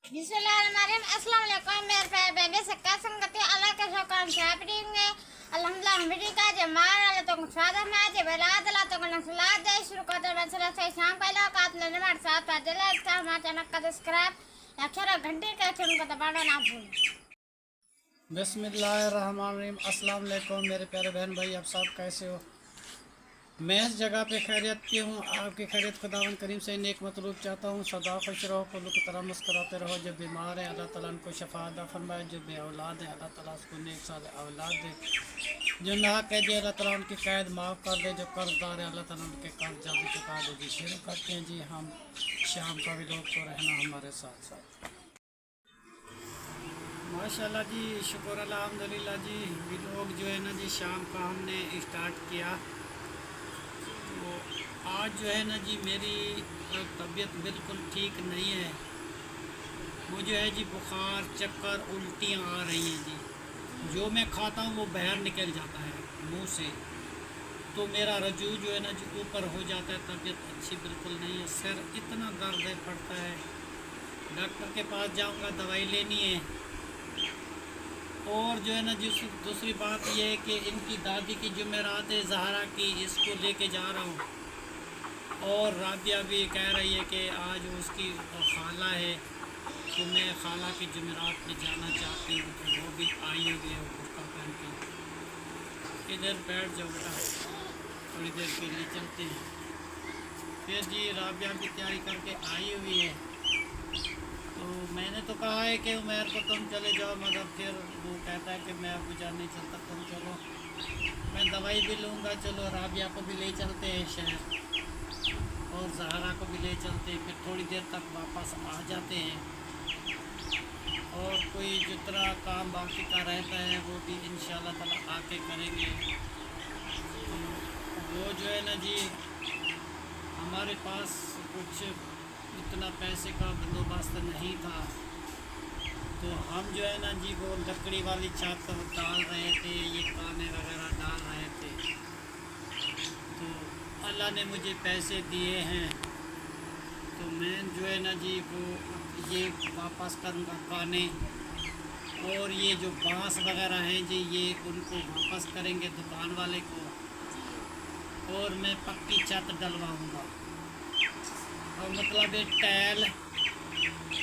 बिस्मिल्लाहिर्रहमानिर्रहीम। अस्सलाम वालेकुम मेरे प्यारे बेबी सक्का संगति अल्लाह के शुक्र शाबरींगे अल्हम्दुलिल्लाह हमरी का जमार अल्लाह तो स्वादा में आज बेलाद अल्लाह तो नसला दे शुरू करते मसला से शाम पहले औकात लेने वाले साथ पाजल अच्छा हमारे चैनल का सब्सक्राइब अक्षर घंटे का चुन को दबाना ना भूलें। बिस्मिल्लाहिर्रहमानिर्रहीम। अस्सलाम वालेकुम मेरे प्यारे बहन भाई, आप सब कैसे हो? मैं इस जगह पे खैरियत की हूँ। आपकी खैरियत खुदावन करीम से नेक मतलूब चाहता हूँ। सदा खुश रहो, कुल्लू की तरह मुस्कुराते रहो। जो बीमार है अल्लाह ताला उनको शफा अता फरमाए। जो बे औलाद है अल्लाह ताला उसको नेक साल औलाद दे। जो नाहक है जी अल्लाह ताला उनकी कैद माफ़ कर दे। जो कर्जदार है अल्लाह ताला उनके कर्ज जल्दी चुका दे। जी शुरू करते हैं जी हम शाम का भी लोग तो रहना हमारे साथ साथ। माशाल्लाह जी, शुक्र अल्हम्दुलिल्लाह जी। भी लोग जो है ना जी शाम का हमने स्टार्ट किया। तो आज जो है ना जी मेरी तबीयत बिल्कुल ठीक नहीं है। मुझे है जी बुखार, चक्कर, उल्टियाँ आ रही हैं जी। जो मैं खाता हूँ वो बाहर निकल जाता है मुंह से। तो मेरा रजू जो है ना जी ऊपर हो जाता है। तबीयत अच्छी बिल्कुल नहीं है। सिर इतना दर्द है पड़ता है। डॉक्टर के पास जाऊँगा, दवाई लेनी है। और जो है ना जी दूसरी बात यह है कि इनकी दादी की जुमेरात है ज़हरा की, इसको लेके जा रहा हूँ। और राबिया भी कह रही है कि आज उसकी खाला है तो मैं खाला की जुमेरात पे जाना चाहती हूँ। तो वो भी आई हुई है उसका पहन के। इधर बैठ जाओ बेटा, थोड़ी देर के लिए चलते हैं। फिर जी राबिया की तैयारी करके आई हुई है। तो मैंने तो कहा है कि उमर को तुम चले जाओ, मगर फिर वो कहता है कि मैं अब जा नहीं चलता, तुम चलो। मैं दवाई भी लूँगा, चलो राबिया को भी ले चलते हैं शहर और ज़हरा को भी ले चलते हैं। फिर थोड़ी देर तक वापस आ जाते हैं और कोई जितना काम बाकी का रहता है वो भी इंशाल्लाह ताला आके करेंगे। तो वो जो है ना जी हमारे पास कुछ इतना पैसे का बंदोबस्त नहीं था। तो हम जो है ना जी वो लकड़ी वाली छत डाल रहे थे, ये खाने वगैरह डाल रहे थे। तो अल्लाह ने मुझे पैसे दिए हैं तो मैं जो है ना जी वो ये वापस करूँगा खाने। और ये जो बांस वगैरह हैं जी ये उनको वापस करेंगे दुकान वाले को। और मैं पक्की छत डलवाऊँगा और मतलब एक टाइल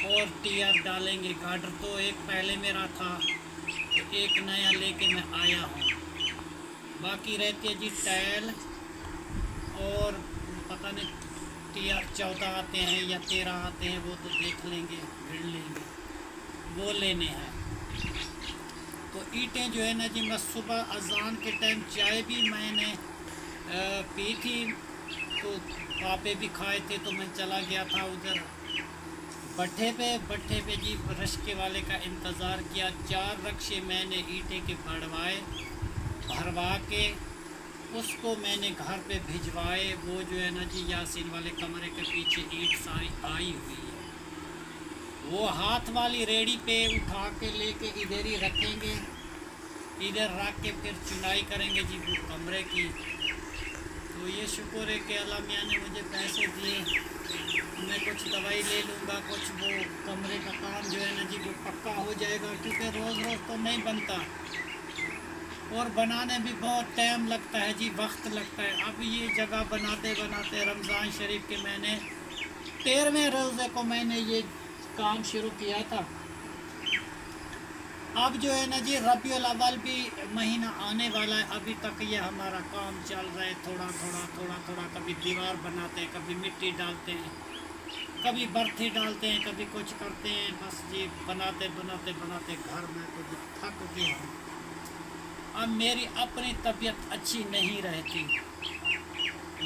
और टियर डालेंगे। गार्डर तो एक पहले मेरा था तो एक नया लेके मैं आया हूँ। बाकी रहती है जी टाइल और पता नहीं टियर 14 आते हैं या 13 आते हैं, वो तो देख लेंगे, गिन लेंगे, वो लेने हैं। तो ईंटें जो है ना जी मैं सुबह अजान के टाइम चाय भी मैंने पी थी तो पापे भी खाए थे। तो मैं चला गया था उधर भट्ठे पे जी रश्के वाले का इंतज़ार किया। 4 रक्शे मैंने ईंटें के भरवा के उसको मैंने घर पे भिजवाए। वो जो है ना जी यासीन वाले कमरे के पीछे ईंट सारी आई हुई है। वो हाथ वाली रेडी पे उठा के लेके इधर ही रखेंगे, इधर रख के फिर चुनाई करेंगे जी वो कमरे की। तो ये शुक्र है कि अल्लाह मियाँ ने मुझे पैसे दिए। मैं कुछ दवाई ले लूँगा, कुछ वो कमरे का काम जो है ना जी वो पक्का हो जाएगा, क्योंकि रोज़ रोज़ तो नहीं बनता और बनाने भी बहुत टाइम लगता है जी, वक्त लगता है। अब ये जगह बनाते बनाते रमज़ान शरीफ के मैंने 13वें रोज़े को मैंने ये काम शुरू किया था। अब जो है ना जी रबीउल अव्वल भी महीना आने वाला है, अभी तक ये हमारा काम चल रहा है। थोड़ा थोड़ा कभी दीवार बनाते हैं, कभी मिट्टी डालते हैं, कभी बर्थे डालते हैं, कभी कुछ करते हैं। बस जी बनाते बनाते घर में तो थक गया हूँ। अब मेरी अपनी तबीयत अच्छी नहीं रहती।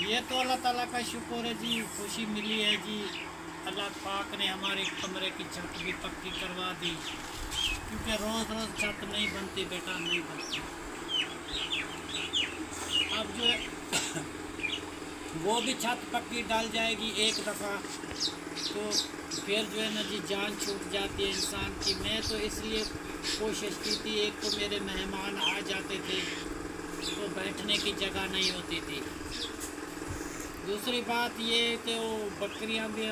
ये तो अल्लाह ताला का शुक्र है जी, खुशी मिली है जी। अल्लाह पाक ने हमारे कमरे की छत भी पक्की करवा दी, क्योंकि रोज़ रोज़ छत नहीं बनती बेटा, नहीं बनती। अब जो है वो भी छत पक्की डाल जाएगी एक दफ़ा, तो फिर जो है ना जी जान छूट जाती है इंसान की। मैं तो इसलिए कोशिश की थी, एक तो मेरे मेहमान आ जाते थे तो बैठने की जगह नहीं होती थी। दूसरी बात ये कि वो बकरियां भी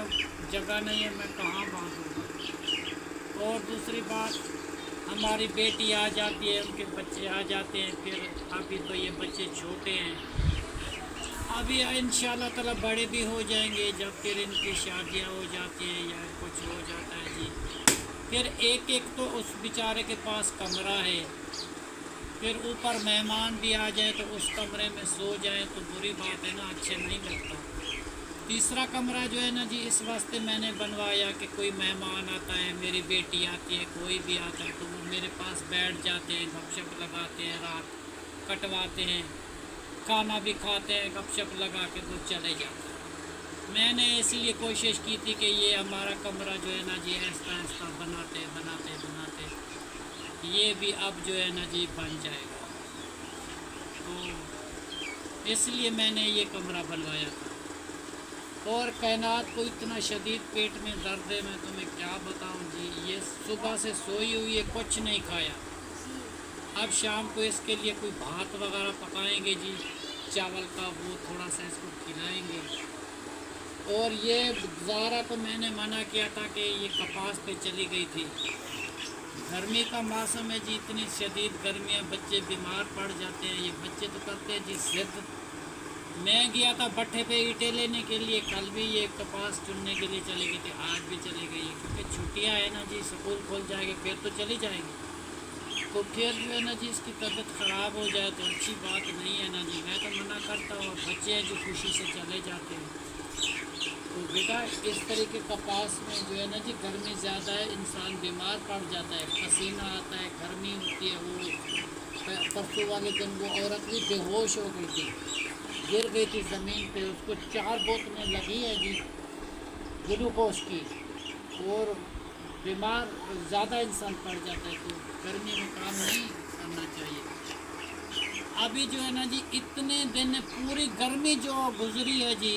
जगह नहीं है, मैं कहाँ बांधूँगा। और दूसरी बात, हमारी बेटी आ जाती है, उनके बच्चे आ जाते हैं, फिर अभी तो ये बच्चे छोटे हैं, अभी इंशाल्लाह ताला बड़े भी हो जाएंगे जब फिर इनकी शादियां हो जाती हैं या कुछ हो जाता है जी। फिर एक एक तो उस बेचारे के पास कमरा है, फिर ऊपर मेहमान भी आ जाए तो उस कमरे में सो जाए तो बुरी बात है ना, अच्छे नहीं लगता। तीसरा कमरा जो है ना जी, इस वास्ते मैंने बनवाया कि कोई मेहमान आता है, मेरी बेटी आती है, कोई भी आता है तो वो मेरे पास बैठ जाते हैं, गपशप लगाते हैं, रात कटवाते हैं, खाना भी खाते हैं, गपशप लगा के तो चले जाते हैं। मैंने इसलिए कोशिश की थी कि ये हमारा कमरा जो है ना जी, ऐसा ऐसा बनाते बनाते बनाते ये भी अब जो है ना जी बन जाएगा, तो इसलिए मैंने ये कमरा बनवाया था। और कायनात को इतना शदीद पेट में दर्द है, मैं तुम्हें क्या बताऊं जी। ये सुबह से सोई हुई है, कुछ नहीं खाया। अब शाम को इसके लिए कोई भात वगैरह पकाएंगे जी, चावल का, वो थोड़ा सा इसको खिलाएंगे। और ये ज़ारा को मैंने मना किया था कि ये कपास पे चली गई थी। गर्मी का मौसम है जी, इतनी शदीद गर्मी है, बच्चे बीमार पड़ जाते हैं। ये बच्चे तो करते हैं जी जिद। मैं गया था भट्ठे पे ईंटें लेने के लिए, कल भी ये कपास चुनने के लिए चली गई थी, आज भी चली गई है, क्योंकि छुट्टियां है ना जी, स्कूल खुल जाएंगे फिर तो चली जाएंगी। तो फिर जो है ना जी इसकी तबीयत ख़राब हो जाए तो अच्छी बात नहीं है ना जी। मैं तो मना करता हूँ, बच्चे हैं जो खुशी से चले जाते हैं। तो बेटा इस तरीके कपास में जो है ना जी गर्मी ज़्यादा है, इंसान बीमार पड़ जाता है, पसीना आता है, गर्मी होती है। वो परसों वाले दिन वो औरत भी बेहोश हो गई थी, गिर गई थी ज़मीन पे, उसको 4 बोतलें लगी है जी ग्लूकोज की। और बीमार ज़्यादा इंसान पड़ जाता है, तो गर्मी में काम नहीं करना चाहिए। अभी जो है ना जी इतने दिन पूरी गर्मी जो गुजरी है जी,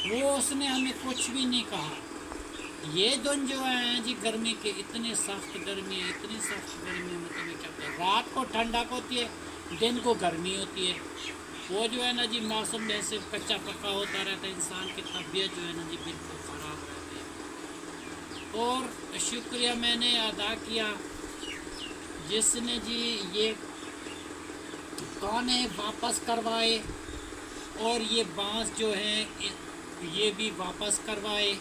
वो उसने हमें कुछ भी नहीं कहा। ये दिन जो है जी गर्मी के, इतने सख्त गर्मी है, इतनी सख्त गर्मी में तुम्हें क्या कहते हैं, रात को ठंडक होती है, दिन को गर्मी होती है। वो जो है ना जी मौसम जैसे कच्चा पक्का होता रहता है, इंसान की तबीयत जो है ना जी बिल्कुल ख़राब रहती है। और शुक्रिया मैंने अदा किया जिसने जी ये काने वापस करवाए, और ये बांस जो है ये भी वापस करवाए।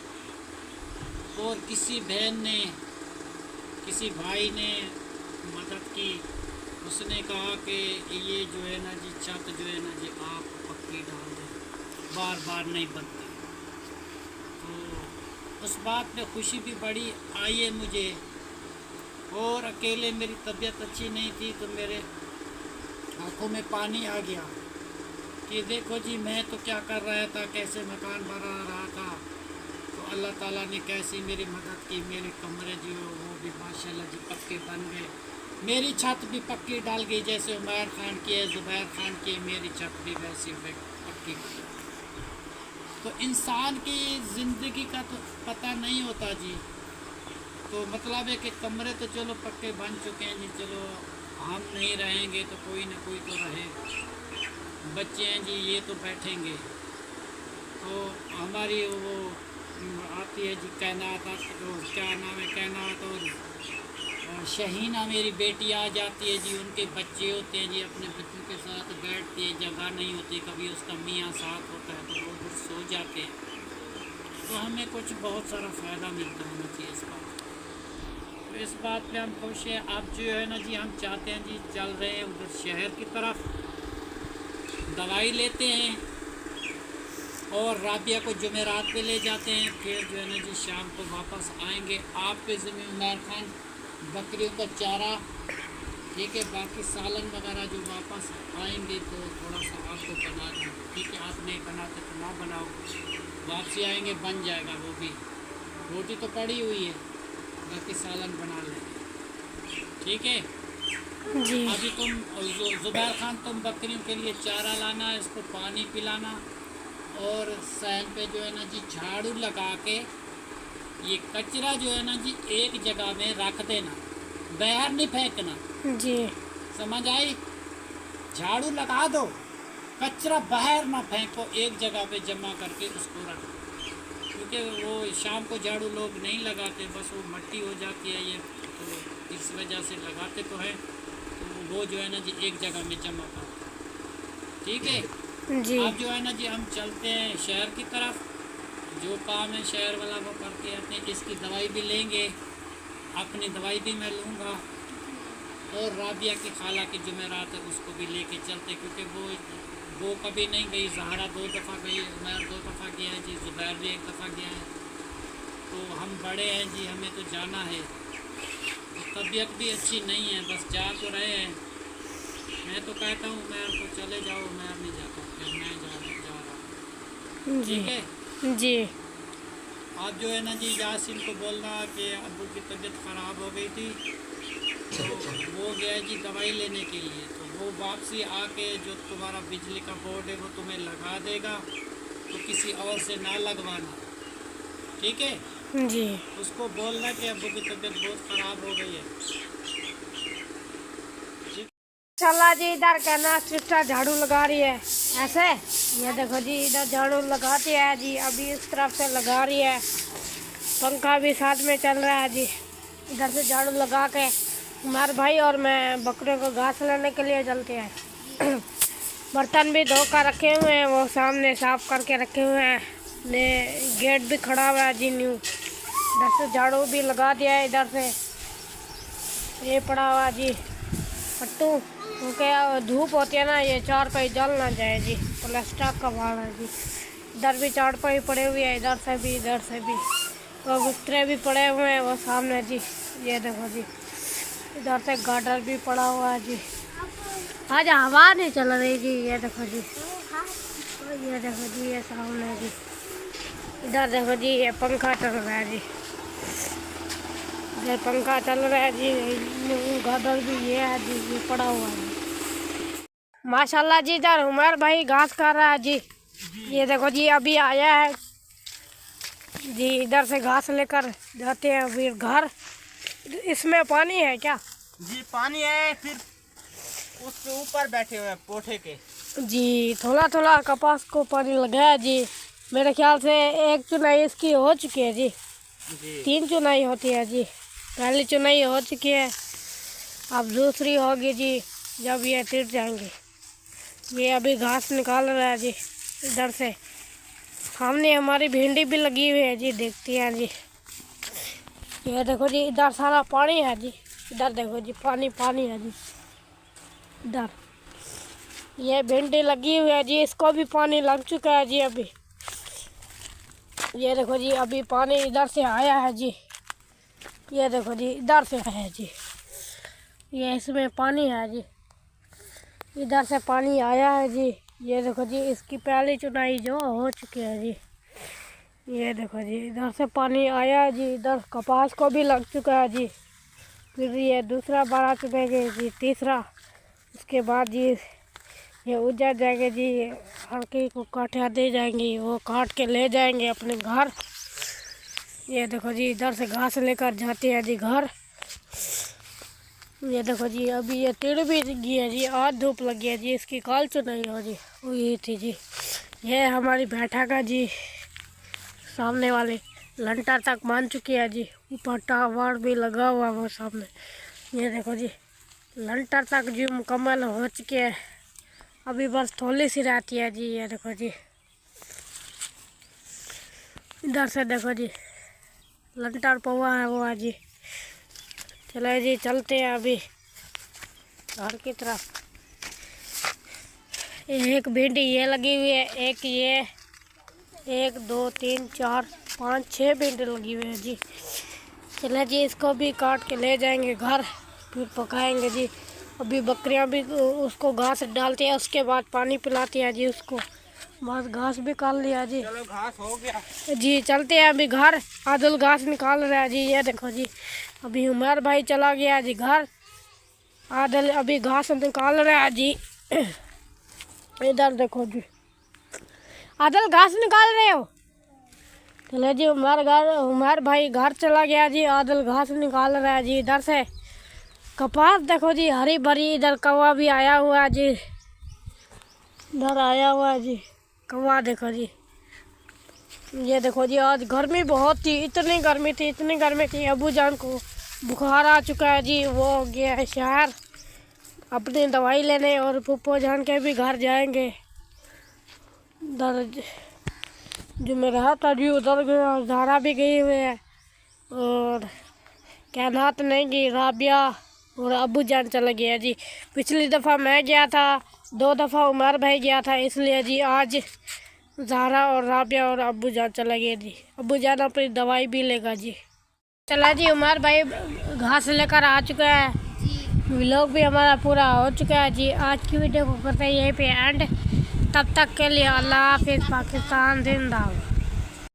और किसी बहन ने, किसी भाई ने मदद की, उसने कहा कि ये जो है ना जी छत जो है ना जी आप पक्की डाल दें, बार बार नहीं बनती। तो उस बात पे खुशी भी बड़ी आई है मुझे। और अकेले मेरी तबीयत अच्छी नहीं थी तो मेरे आँखों में पानी आ गया कि देखो जी मैं तो क्या कर रहा था, कैसे मकान बना रहा था, तो अल्लाह ताला ने कैसी मेरी मदद की। मेरे कमरे जो वो भी माशाल्लाह जी पक्के बन गए, मेरी छत भी पक्की डाल गई, जैसे उमर खान की है, ज़ुबैर खान की है, मेरी छत भी वैसी पक्की। तो इंसान की ज़िंदगी का तो पता नहीं होता जी। तो मतलब है कि कमरे तो चलो पक्के बन चुके हैं जी, चलो हम नहीं रहेंगे तो कोई ना कोई तो रहे, बच्चे हैं जी ये तो बैठेंगे। तो हमारी वो आती है जी कायनात, तो क्या नाम है कायनात, और शहीना मेरी बेटी आ जाती है जी, उनके बच्चे होते हैं जी, अपने बच्चों के साथ बैठती है, जगह नहीं होती, कभी उसका मियाँ साथ होता है तो वो उधर सो जाते हैं। तो हमें कुछ बहुत सारा फ़ायदा मिलता है ना जी इस बात। तो इस बात पे हम खुश हैं। अब जो है ना जी हम चाहते हैं जी, चल रहे हैं उधर शहर की तरफ, दवाई लेते हैं और राबिया को जुमेरात पे ले जाते हैं, फिर जो है ना जी शाम को वापस आएंगे। आपके ज़िम्मेदार खान बकरियों का चारा, ठीक है, बाकी सालन वगैरह जो वापस आएंगे तो थोड़ा सा आपको बना दें, ठीक है, आप नहीं बनाते तो ना बनाओ, वापसी आएंगे बन जाएगा वो भी। रोटी तो पड़ी हुई है, बाकी सालन बना लेंगे, ठीक है जी। अभी तुम ज़ुबैर खान तुम बकरियों के लिए चारा लाना, इसको पानी पिलाना, और सैन पे जो है ना जी झाड़ू लगा के ये कचरा जो है ना जी एक जगह में रख देना, बाहर नहीं फेंकना जी। समझ आई? झाड़ू लगा दो, कचरा बाहर ना फेंको, एक जगह पे जमा करके उसको रख दो। क्योंकि वो शाम को झाड़ू लोग नहीं लगाते, बस वो मट्टी हो जाती है ये, तो इस वजह से लगाते तो हैं, तो वो जो है ना जी एक जगह में जमा करते हैं। ठीक है जी। अब जो है ना जी हम चलते हैं शहर की तरफ, जो काम है शहर वाला वो करके आते हैं। इसकी दवाई भी लेंगे, अपनी दवाई भी मैं लूँगा, और राबिया की खाला की जुमेरात है उसको भी लेके चलते, क्योंकि वो कभी नहीं गई। ज़हरा 2 दफ़ा गई, उमर 2 दफ़ा गया है जी, ज़ुबैर भी 1 दफ़ा गया है, तो हम बड़े हैं जी, हमें तो जाना है। तो तबीयत भी अच्छी नहीं है, बस जा तो रहे हैं। मैं तो कहता हूँ उमर को चले जाओ, उमर नहीं जाता, फिर मैं जा रहा हूँ। जी। ठीक है जी। आप जो है ना जी यासिन को बोलना कि अब्बू की तबीयत ख़राब हो गई थी, तो वो गया जी दवाई लेने के लिए, तो वो वापसी आके जो तुम्हारा बिजली का बोर्ड है वो तुम्हें लगा देगा, तो किसी और से ना लगवाना। ठीक है जी। उसको बोलना कि अब्बू की तबीयत बहुत ख़राब हो गई है। चला जी, इधर कहना सिस्टर झाड़ू लगा रही है ऐसे, ये देखो जी इधर झाड़ू लगाती है जी, अभी इस तरफ से लगा रही है, पंखा भी साथ में चल रहा है जी। इधर से झाड़ू लगा के उमर भाई और मैं बकरे को घास लेने के लिए चलते हैं। बर्तन भी धो कर रखे हुए हैं, वो सामने साफ करके रखे हुए हैं, ने गेट भी खड़ा हुआ है जी न्यू। इधर से झाड़ू भी लगा दिया है, इधर से ये पड़ा हुआ जी पट्टू, क्योंकि धूप होती है ना, ये 4 पे जल ना जाए जी, प्लास्टिक का भाड़ है जी। इधर भी 4 पे पड़े हुए हैं, इधर से भी इधर से भी, वो बिस्तरे भी पड़े हुए हैं वो सामने जी। ये देखो जी इधर से गार्डर भी पड़ा हुआ है जी, आज हवा नहीं चल रही जी। ये देखो जी, ये देखो जी ये सामने जी, इधर देखो जी ये पंखा चल रहा है जी, इधर पंखा चल रहा है जी, गार्डर भी ये है जी, ये पड़ा हुआ है माशाल्लाह जी। इधर उमर भाई घास कर रहा है जी, ये देखो जी अभी आया है जी, इधर से घास लेकर जाते हैं फिर घर। इसमें पानी है क्या जी? पानी है, फिर उसके ऊपर बैठे हुए हैं पोठे के जी। थोड़ा थोड़ा कपास को पानी लगाया जी, मेरे ख्याल से 1 चुनाई इसकी हो चुकी है जी, 3 चुनाई होती है जी। पहली चुनाई हो चुकी है, अब दूसरी होगी जी जब ये टिट जाएंगे। ये अभी घास निकाल रहा है जी, इधर से सामने हमारी भिंडी भी लगी हुई है जी, देखती हैं जी। ये देखो जी इधर सारा पानी है जी, इधर देखो जी पानी पानी है जी, इधर ये भिंडी लगी हुई है जी, इसको भी पानी लग चुका है जी अभी। ये देखो जी अभी पानी इधर से आया है जी, ये देखो जी इधर से आया है जी, ये इसमें पानी है जी, इधर से पानी आया है जी। ये देखो जी इसकी पहली चुनाई जो हो चुकी है जी, ये देखो जी इधर से पानी आया है जी, इधर कपास को भी लग चुका है जी। फिर ये दूसरा बारा चुकेगा जी, तीसरा, उसके बाद जी ये उजड़ जाएंगे जी, हल्के को काटिया दे जाएंगी, वो काट के ले जाएंगे अपने घर। ये देखो जी इधर से घास लेकर जाते हैं जी घर। ये देखो जी अभी ये टिड़ भी गई है जी, आज धूप लगी है जी, इसकी काल चुनाई हो जी हुई थी जी। ये हमारी बैठक है जी, सामने वाले लंटर तक मान चुकी है जी, ऊपर टावर भी लगा हुआ वो सामने। ये देखो जी लंटर तक जी मुकम्मल हो चुके हैं, अभी बस थोड़ी सी रहती है जी। ये देखो जी इधर से देखो जी लंटर पवा है वो है जी। चलो जी चलते हैं अभी घर की तरफ। एक भिंडी ये लगी हुई है, एक ये, 1 2 3 4 5 6 भिंडी लगी हुई है जी। चले जी इसको भी काट के ले जाएंगे घर, फिर पकाएंगे जी। अभी बकरियां भी उसको घास डालती है, उसके बाद पानी पिलाती है जी उसको, बस घास भी काट लिया जी। चलो घास हो गया जी, चलते हैं अभी घर। आदिल घास निकाल रहा है जी, ये देखो जी अभी उमर भाई चला गया जी घर, आदिल अभी घास निकाल रहा है जी। इधर देखो जी आदिल घास निकाल रहे हो। चले जी उमर भाई घर चला गया जी, आदिल घास निकाल रहा है जी। इधर से कपास देखो जी हरी भरी, इधर कौवा भी आया हुआ है जी, इधर आया हुआ है जी कौवा देखो जी। ये देखो जी, आज गर्मी बहुत थी, इतनी गर्मी थी। अबू जान को बुखार आ चुका है जी, वो हो गया है शहर अपनी दवाई लेने, और पप्पो जान के भी घर जाएंगे। उधर जो मैं रहा था जी उधर गया, ज़हरा भी गई हुई है, और कायनात नहीं गई, राबिया और अबू जान चला गया जी। पिछली दफ़ा मैं गया था, 2 दफ़ा उमर भाई गया था, इसलिए जी आज ज़हरा और राबिया और अबू जान चला गया जी। अबू जान अपनी दवाई भी लेगा जी। चला जी, उमर भाई घास लेकर आ चुका है, व्लॉग भी हमारा पूरा हो चुका है जी। आज की वीडियो को करते हैं यहीं पे एंड। तब तक के लिए अल्लाह हाफिज़। पाकिस्तान जिंदाबाद।